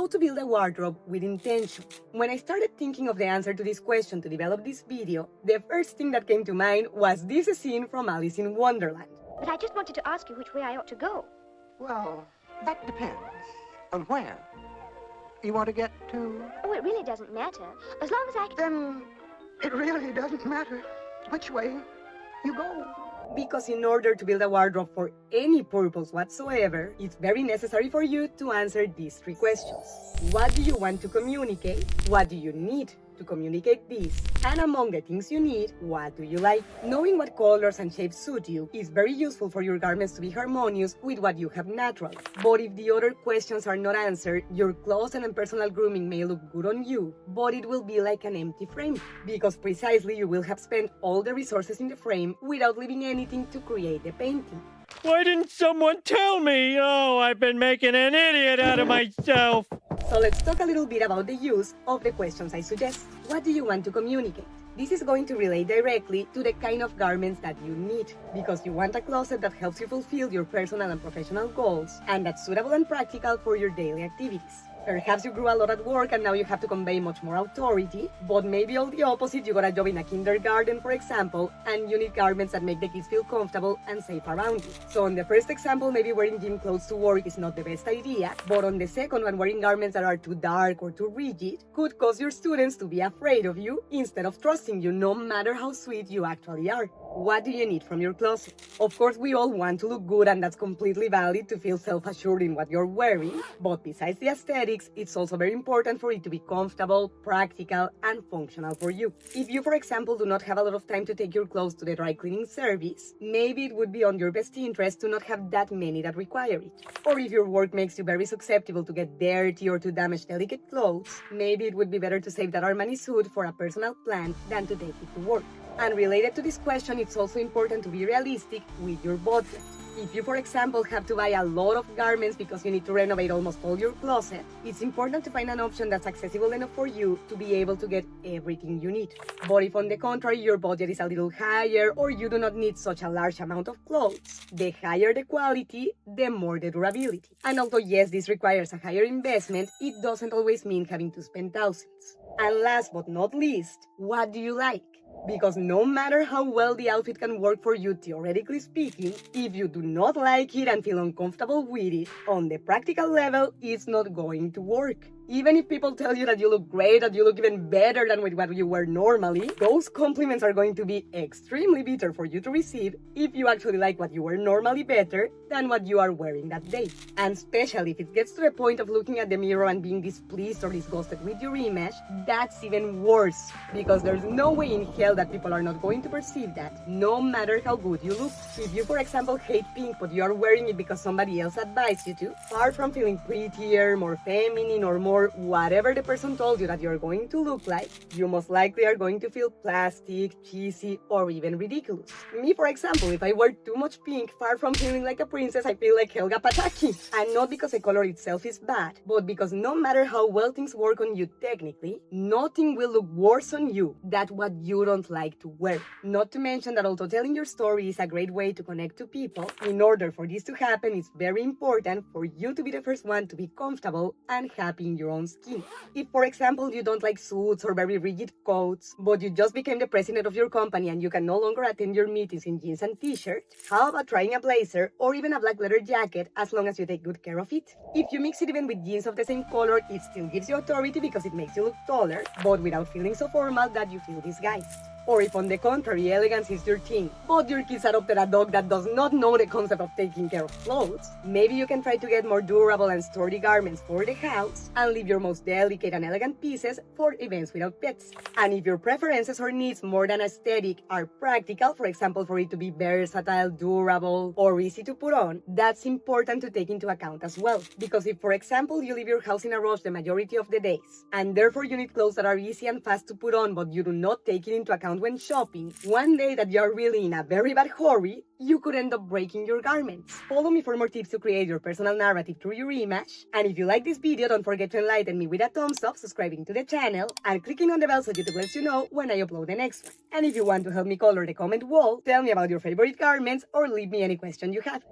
to build a wardrobe with intention. When I started thinking of the answer to this question to develop this video, the first thing that came to mind was this scene from Alice in Wonderland. But I just wanted to ask you which way I ought to go. Well, that depends on where. You want to get to... Oh, it really doesn't matter. As long as I can... Then it really doesn't matter which way you go. Because in order to build a wardrobe for any purpose whatsoever, it's very necessary for you to answer these three questions. What do you want to communicate? What do you need to communicate this? And among the things you need, what do you like? Knowing what colors and shapes suit you is very useful for your garments to be harmonious with what you have naturally. But if the other questions are not answered, your closet and personal grooming may look good on you, but it will be like an empty frame, because precisely you will have spent all the resources in the frame without leaving anything to create the painting. Why didn't someone tell me? Oh, I've been making an idiot out of myself. So let's talk a little bit about the use of the questions I suggest. What do you want to communicate? This is going to relate directly to the kind of garments that you need, because you want a closet that helps you fulfill your personal and professional goals, and that's suitable and practical for your daily activities. Perhaps you grew a lot at work and now you have to convey much more authority, but maybe all the opposite, you got a job in a kindergarten, for example, and you need garments that make the kids feel comfortable and safe around you. So on the first example, maybe wearing gym clothes to work is not the best idea, but on the second one, wearing garments that are too dark or too rigid could cause your students to be afraid of you instead of trusting you, no matter how sweet you actually are. What do you need from your closet? Of course, we all want to look good, and that's completely valid to feel self-assured in what you're wearing, but besides the aesthetics, it's also very important for it to be comfortable, practical, and functional for you. If you, for example, do not have a lot of time to take your clothes to the dry cleaning service, maybe it would be on your best interest to not have that many that require it. Or if your work makes you very susceptible to get dirty or to damage delicate clothes, maybe it would be better to save that Armani suit for a personal plan than to take it to work. And related to this question, it's also important to be realistic with your budget. If you, for example, have to buy a lot of garments because you need to renovate almost all your closet, it's important to find an option that's accessible enough for you to be able to get everything you need. But if on the contrary, your budget is a little higher or you do not need such a large amount of clothes, the higher the quality, the more the durability. And although yes, this requires a higher investment, it doesn't always mean having to spend thousands. And last but not least, what do you like? Because no matter how well the outfit can work for you, theoretically speaking, if you do not like it and feel uncomfortable with it, on the practical level, it's not going to work. Even if people tell you that you look great, that you look even better than with what you wear normally, those compliments are going to be extremely bitter for you to receive if you actually like what you wear normally better than what you are wearing that day. And especially if it gets to the point of looking at the mirror and being displeased or disgusted with your image, that's even worse, because there's no way in hell that people are not going to perceive that, no matter how good you look. If you, for example, hate pink, but you are wearing it because somebody else advised you to, far from feeling prettier, more feminine, or more whatever the person told you that you're going to look like, you most likely are going to feel plastic, cheesy, or even ridiculous. Me, for example, if I wear too much pink, far from feeling like a princess, I feel like Helga Pataki. And not because the color itself is bad, but because no matter how well things work on you technically, nothing will look worse on you than what you don't like to wear. Not to mention that although telling your story is a great way to connect to people, in order for this to happen, it's very important for you to be the first one to be comfortable and happy in your own skin. If, for example, you don't like suits or very rigid coats, but you just became the president of your company and you can no longer attend your meetings in jeans and t-shirt, how about trying a blazer or even a black leather jacket as long as you take good care of it? If you mix it even with jeans of the same color, it still gives you authority because it makes you look taller, but without feeling so formal that you feel disguised. Or if on the contrary, elegance is your thing, but your kids adopted a dog that does not know the concept of taking care of clothes, maybe you can try to get more durable and sturdy garments for the house and leave your most delicate and elegant pieces for events without pets. And if your preferences or needs more than aesthetic are practical, for example, for it to be versatile, durable, or easy to put on, that's important to take into account as well. Because if, for example, you leave your house in a rush the majority of the days, and therefore you need clothes that are easy and fast to put on, but you do not take it into account when shopping, one day that you're really in a very bad hurry, you could end up breaking your garments. Follow me for more tips to create your personal narrative through your image. And if you like this video, don't forget to enlighten me with a thumbs up, subscribing to the channel, and clicking on the bell so YouTube lets you know when I upload the next one. And if you want to help me color the comment wall, tell me about your favorite garments or leave me any question you have.